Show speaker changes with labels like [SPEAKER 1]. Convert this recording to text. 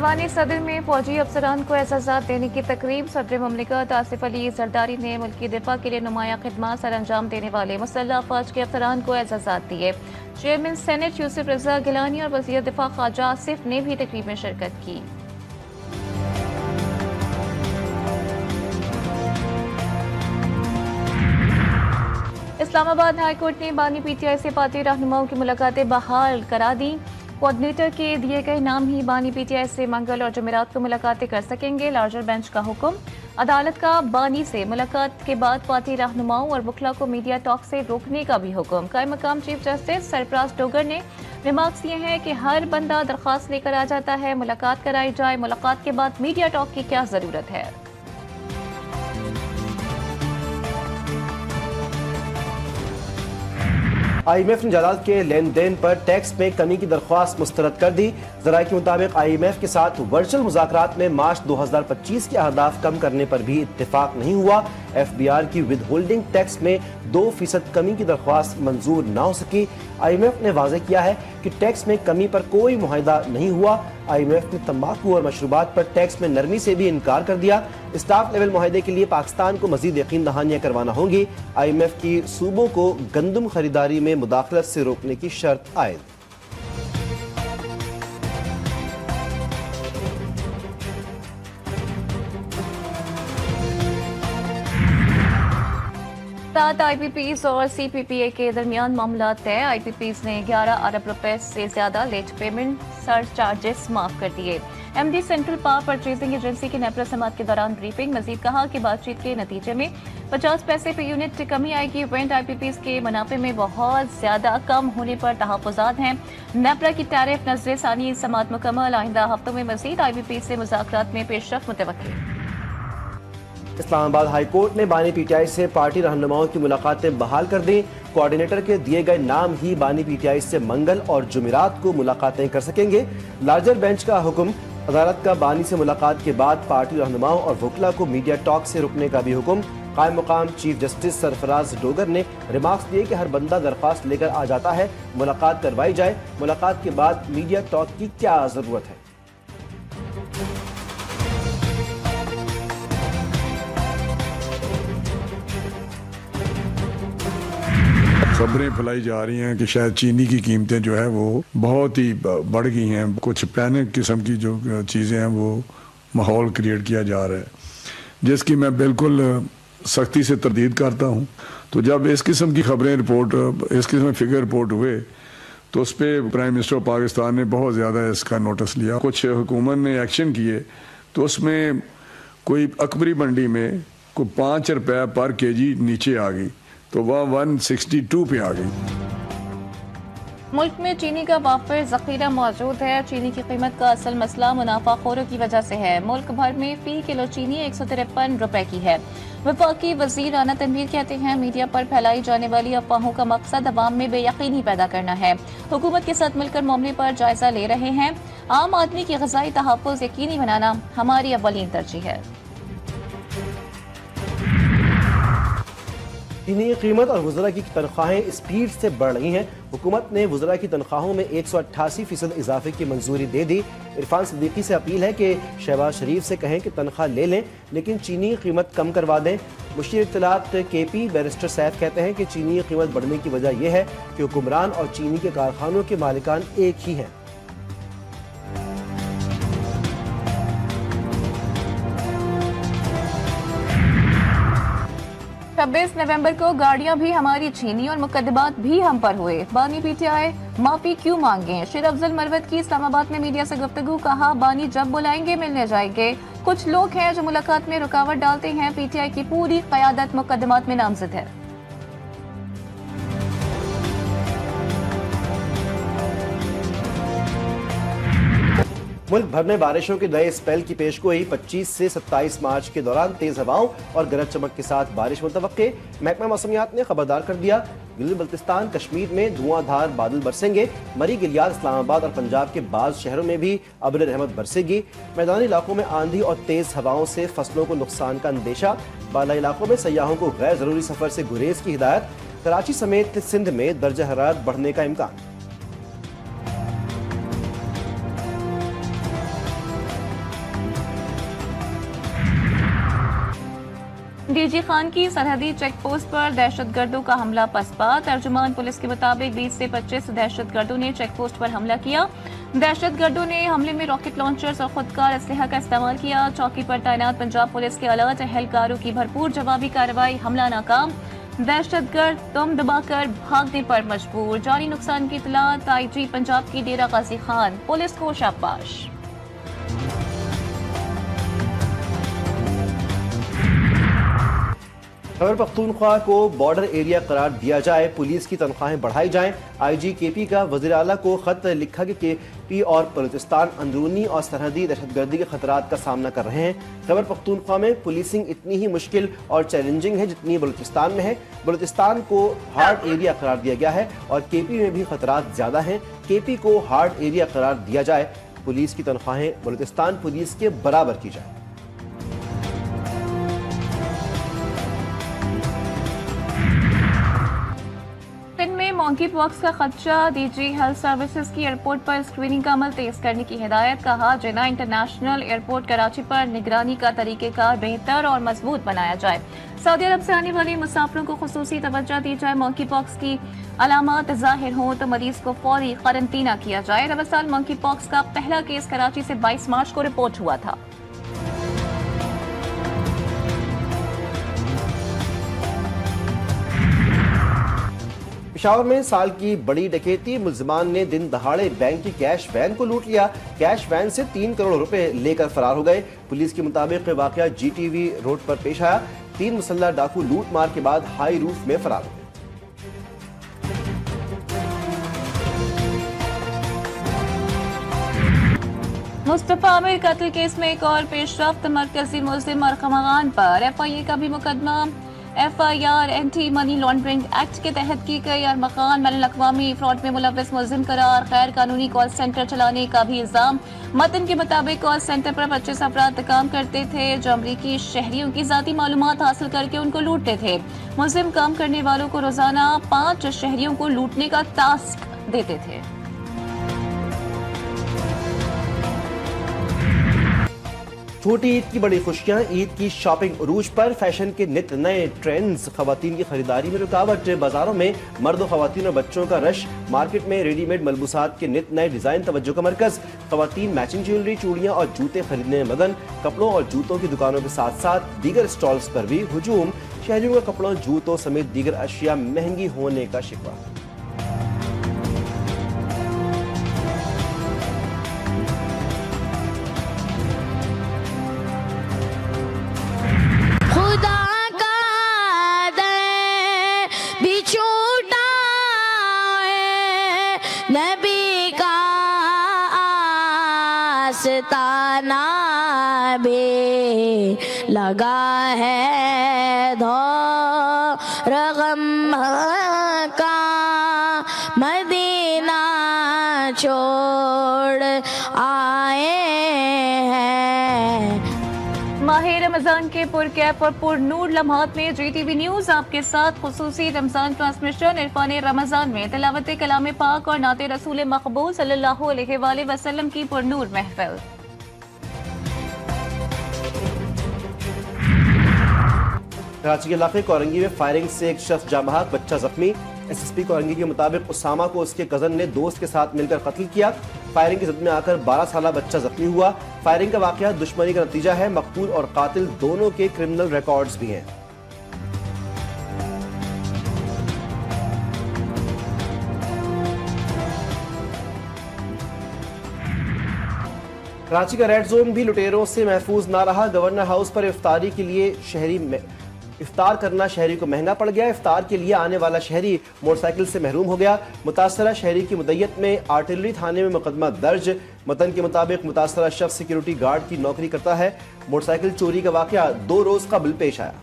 [SPEAKER 1] ऐवान सदर में फौजी अफसरान को एजाज़ात देने की तकरीब। सदर मुमलिकत आसिफ अली जरदारी ने मुल्क की दिफा के लिए नुमाया खिदमात सर अंजाम देने वाले मुसल्लह अफवाज के अफसरान को एजाज़ात दिए। चेयरमैन सेनेट यूसुफ रजा गिलानी और वज़ीर दिफा ख्वाजा आसिफ ने भी तकरीब में शिरकत की। इस्लामाबाद हाई कोर्ट ने बानी पीटीआई से पार्टी रहनुमाओं की मुलाकातें बहाल करा दी। कोऑर्डिनेटर के दिए गए नाम ही बानी पीटीआई से मंगल और जुमेरात को मुलाकातें कर सकेंगे। लार्जर बेंच का हुक्म। अदालत का बानी से मुलाकात के बाद पार्टी रहनुमाओं और वकला को मीडिया टॉक से रोकने का भी हुक्म। कायम मकाम चीफ जस्टिस सरफराज डोगर ने रिमार्क्स दिए हैं कि हर बंदा दरख्वास्त लेकर आ जाता है, मुलाकात कराई जाए, मुलाकात के बाद मीडिया टॉक की क्या जरूरत है।
[SPEAKER 2] IMF ने जायदाद के लेन देन पर टैक्स में कमी की दरख्वास्त मुस्तरद कर दी। ज़राए के मुताबिक IMF के साथ वर्चुअल मुज़ाकरात में मार्च 2025 के अहदाफ कम करने पर भी इत्तेफाक नहीं हुआ। FBR की विद होल्डिंग टैक्स में 2% कमी की दरख्वास्त मंजूर न हो सकी। IMF ने वाज़ेह किया है कि टैक्स में कमी पर कोई मुआहिदा नहीं हुआ। IMF ने तंबाकू और मशरूबात पर टैक्स में नरमी से भी इनकार कर दिया। स्टाफ लेवल मुआहिदे के लिए पाकिस्तान को मजीद यकीन दहानियां करवाना होंगी। IMF की सूबों को गंदम खरीदारी में मुदाखलत से रोकने की शर्त आयद।
[SPEAKER 1] सात IPPs और CPPA के दरमियान मामला तय। IPPs ने 11 अरब रुपए से ज्यादा लेट पेमेंट सर चार्जेस माफ कर दिए। MD central power purchasing agency की नेपरा समात के दौरान ब्रीफिंग। मजीद कहा कि बातचीत के नतीजे में 50 पैसे पे यूनिट कमी आएगी। वेंट IPPs के मुनाफे में बहुत ज्यादा कम होने पर तहफ़्फ़ुज़ात हैं। नेपरा की टैरिफ नजर सानी समात मुकम्मल। आइंदा हफ्तों में मजीद IPPs से मुज़ाकरात में पेशरफ्त मुतवक्किल।
[SPEAKER 2] इस्लामाबाद हाई कोर्ट ने बानी पीटीआई से पार्टी रहनुमाओं की मुलाकातें बहाल कर दी। कोऑर्डिनेटर के दिए गए नाम ही बानी पीटीआई से मंगल और जुमेरात को मुलाकातें कर सकेंगे। लार्जर बेंच का हुक्म। अदालत का बानी से मुलाकात के बाद पार्टी रहनुमाओं और वकला को मीडिया टॉक से रुकने का भी हुक्म। कायम मकाम चीफ जस्टिस सरफराज डोगर ने रिमार्क्स दिए कि हर बंदा दरख्वास्त लेकर आ जाता है, मुलाकात करवाई जाए, मुलाकात के बाद मीडिया टॉक की क्या जरूरत है।
[SPEAKER 3] खबरें फैलाई जा रही हैं कि शायद चीनी की कीमतें जो है वो बहुत ही बढ़ गई हैं। कुछ पैनिक किस्म की जो चीज़ें हैं वो माहौल क्रिएट किया जा रहा है, जिसकी मैं बिल्कुल सख्ती से तरदीद करता हूँ। तो जब इस किस्म की खबरें इस किस्म फिगर रिपोर्ट हुए तो उस पर प्राइम मिनिस्टर पाकिस्तान ने बहुत ज़्यादा इसका नोटिस लिया। कुछ हुकूमत ने एक्शन किए तो उसमें कोई अकबरी मंडी में कोई 5 रुपये पर केजी नीचे आ गई तो वह 162 पे आ गई।
[SPEAKER 1] मुल्क में चीनी का वाफिर जखीरा मौजूद है। चीनी की कीमत का असल मसला मुनाफाखोरों की वजह से है। मुल्क भर में फी किलो चीनी 153 रुपए की है। वफाकी वजीर राना तनवीर कहते हैं मीडिया पर फैलाई जाने वाली अफवाहों का मकसद अवाम में बेयकीनी पैदा करना है। हुकूमत के साथ मिलकर मामले पर जायजा ले रहे हैं। आम आदमी की ग़िज़ाई तहफ़्फ़ुज़ यकीनी बनाना हमारी अव्वलीन तरजीह है।
[SPEAKER 2] चीनी की कीमत और वज़रा की तनख्वाहें स्पीड से बढ़ रही हैं। हुकूमत ने वज़रा की तनख्वाहों में 188% इजाफे की मंजूरी दे दी। इरफान सिद्दीकी से अपील है कि शहबाज शरीफ से कहें कि तनख्वाह ले लें लेकिन चीनी की कीमत कम करवा दें। मुशीर इत्तलात KP बैरिस्टर सैफ कहते हैं कि चीनी की कीमत बढ़ने की वजह यह है कि हुक्मरान और चीनी के कारखानों के मालिकान एक ही हैं।
[SPEAKER 1] छब्बीस नवंबर को गाड़ियां भी हमारी छीनी और मुकदमात भी हम पर हुए। बानी पीटीआई माफी क्यों मांगे। शेर अफजल मरवत की इस्लामाबाद में मीडिया से गुफ्तगू। कहा बानी जब बुलाएंगे मिलने जाएंगे। कुछ लोग हैं जो मुलाकात में रुकावट डालते हैं। पीटीआई की पूरी क़यादत मुकदमात में नामजद है।
[SPEAKER 2] मुल्क भर में बारिशों के नए स्पेल की पेशगोई 25 से 27 मार्च के दौरान तेज हवाओं और गरज चमक के साथ बारिश मुतवक्के। महकमा मौसमियात ने खबरदार कर दिया गिलगित बल्तिस्तान कश्मीर में धुआंधार बादल बरसेंगे। मरी गिलियाद इस्लामाबाद और पंजाब के बाज़ शहरों में भी अब्र रहमत बरसेगी। मैदानी इलाकों में आंधी और तेज हवाओं से फसलों को नुकसान का अंदेशा। बाला इलाकों में सयाहों को गैर जरूरी सफर से गुरेज की हिदायत। कराची समेत सिंध में दर्जा हरारत बढ़ने का इम्कान।
[SPEAKER 1] डीजी खान की सरहदी चेक पोस्ट पर दहशतगर्दों का हमला पसपा। तर्जुमान पुलिस के मुताबिक 20 से 25 दहशतगर्दों ने चेक पोस्ट पर हमला किया। दहशतगर्दों ने हमले में रॉकेट लॉन्चर्स और खुदकार असलहा का इस्तेमाल किया। चौकी पर तैनात पंजाब पुलिस के अलर्ट एहलकारों की भरपूर जवाबी कार्रवाई, हमला नाकाम। दहशतगर्द दम दबाकर भागने पर मजबूर। जानी नुकसान की इतलात IG पंजाब की डेरा गाजी खान, पुलिस को शाबाश।
[SPEAKER 2] खैबर पख्तूनख्वा को बॉर्डर एरिया करार दिया जाए, पुलिस की तनख्वाहें बढ़ाई जाएं। IG KP का वज़ीर आला को खत लिखा कि KP और बलूचिस्तान अंदरूनी और सरहदी दहशतगर्दी के खतरात का सामना कर रहे हैं। खैबर पख्तूनख्वा में पुलिसिंग इतनी ही मुश्किल और चैलेंजिंग है जितनी बलूचिस्तान में है। बलूचिस्तान को हार्ड एरिया करार दिया गया है और KP में भी खतरात ज़्यादा हैं। KP को हार्ड एरिया करार दिया जाए, पुलिस की तनख्वाहें बलूचिस्तान पुलिस के बराबर की जाए।
[SPEAKER 1] मॉन्की पॉक्स का खदशा, DG हेल्थ सर्विसेज की एयरपोर्ट पर स्क्रीनिंग का अमल तेज करने की हिदायत। कहा जिन्ना इंटरनेशनल एयरपोर्ट कराची पर निगरानी का तरीकेकार बेहतर और मजबूत बनाया जाए। सऊदी अरब से आने वाले मुसाफिरों को खुसूसी तवज्जो दी जाए। मॉन्की पॉक्स की अलामात जाहिर हो तो मरीज को फौरी क्वारंटीना किया जाए। रबी साल मॉन्की पॉक्स का पहला केस कराची से 22 मार्च को रिपोर्ट हुआ था।
[SPEAKER 2] पेशावर में साल की बड़ी डकैती, मुल्जिमान ने दिन दहाड़े बैंक की कैश वैन को लूट लिया। कैश वैन से 3 करोड़ रुपए लेकर फरार हो गए। पुलिस के मुताबिक वाकया GTV रोड पर पेश आया। 3 मुसल्लह डाकू लूट मार के बाद हाई रूफ में फरार हो गए।
[SPEAKER 1] मुस्तफा आमिर कत्ल केस में एक और पेशरफ्त, मरकजी मुल्जिम अरकम पर FIA का भी मुकदमा। FIR anti money laundering act के तहत की गई। अरमखान बैनुल-अक़वामी फ्रॉड में मुलव्वस मुल्जिम करार। गैर कानूनी कॉल सेंटर चलाने का भी इल्जाम। मतन के मुताबिक कॉल सेंटर पर 25 अफराद काम करते थे जो अमरीकी शहरियों की जाती मालूमात हासिल करके उनको लूटते थे। मुल्जिम काम करने वालों को रोजाना 5 शहरियों को लूटने का टास्क देते थे।
[SPEAKER 2] छोटी ईद की बड़ी खुशियां, ईद की शॉपिंग उरूज पर। फैशन के नित नए ट्रेंड्स, खवातीन की खरीदारी में रुकावट। बाजारों में मर्द और खवातीन और बच्चों का रश। मार्केट में रेडीमेड मलबूसात के नित नए डिजाइन तवज्जो का मरकज। खवातीन मैचिंग ज्वेलरी, चूड़ियां और जूते खरीदने में मगन। कपड़ों और जूतों की दुकानों के साथ साथ दीगर स्टॉल्स पर भी हुजूम। शहरियों का कपड़ों, जूतों समेत दीगर अशिया महंगी होने का शिकवा।
[SPEAKER 4] नबी का आस्ताना भी लगा है रगम का, मदीना छोड़ आए हैं।
[SPEAKER 1] माह रमजान के पुरकैफ और पुरनूर लम्हात में GTV न्यूज आपके साथ खुसूसी रमजान ट्रांसमिशन। इरफान रमजान में तिलावत कलाम पाक और नाते रसूल मकबूल सल्लल्लाहु अलैहि वसल्लम की पुरनूर महफिल।
[SPEAKER 2] कराची के इलाके कोरंगी में फायरिंग से एक शख्स जाँ बहक, बच्चा जख्मी। SSP कोरंगी के मुताबिक उसामा को उसके कजन ने दोस्त के साथ मिलकर कत्ल किया। फायरिंग की जद में आकर 12 साला बच्चा जख्मी हुआ। फायरिंग का वाकया दुश्मनी का नतीजा है। मकतूल और कातिल दोनों के क्रिमिनल रिकॉर्ड्स भी हैं। कराची का रेड जोन भी लुटेरों से महफूज ना रहा। गवर्नर हाउस पर इफ्तारी के लिए इफ्तार करना शहरी को महंगा पड़ गया। इफ्तार के लिए आने वाला शहरी मोटरसाइकिल से महरूम हो गया। मुतासरा शहरी की मुद्दत में आर्टिलरी थाने में मुकदमा दर्ज। मतन के मुताबिक मुतासरा शख्स सिक्योरिटी गार्ड की नौकरी करता है। मोटरसाइकिल चोरी का वाकया 2 रोज कबल पेश आया।